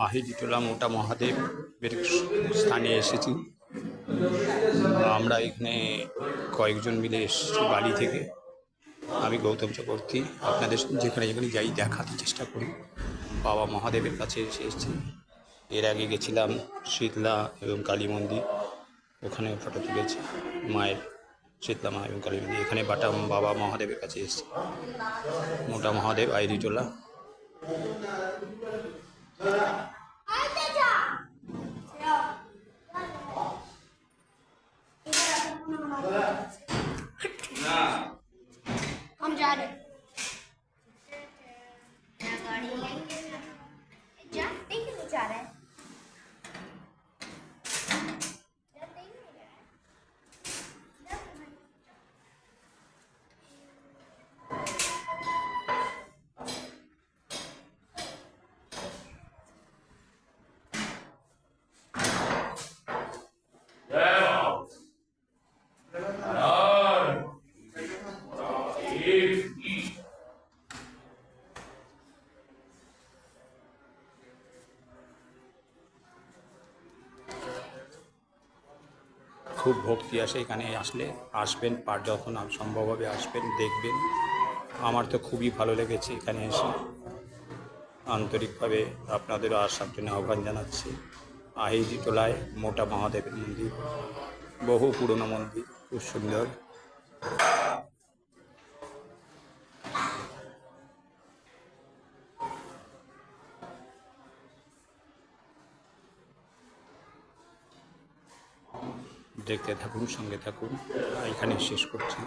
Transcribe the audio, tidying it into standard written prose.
আহিরিটোলা মোটা মহাদেবের স্থানে এসেছি। আমরা এখানে কয়েকজন মিলে এসেছি বালি থেকে। আমি গৌতম চক্রবর্তী আপনাদের যেখানে যেখানে যাই দেখাতে চেষ্টা করি। বাবা মহাদেবের কাছে এসেছি। এর আগে গেছিলাম শীতলা এবং কালী মন্দির, ওখানেও ফটো তুলেছি মায়ের, শীতলা মা এবং কালী মন্দির। এখানে বাবা মহাদেবের কাছে এসেছি, মোটা মহাদেব আহিরিটোলা। हम जा रहे गाड़ी लेंगे जा देख जा रहा है খুব ভক্তি আসে এখানে আসলে। আসবেন, যখন সম্ভব হবে আসবেন, দেখবেন। আমার তো খুবই ভালো লেগেছে এখানে এসে। আন্তরিকভাবে আপনাদেরও আসার জন্য আহ্বান জানাচ্ছি। আহিরিটোলায় মোটা মহাদেবের মন্দির, বহু পুরনো মন্দির, খুব সুন্দর। দেখতে থাকুন, সঙ্গে থাকুন। এখানে শেষ করছি।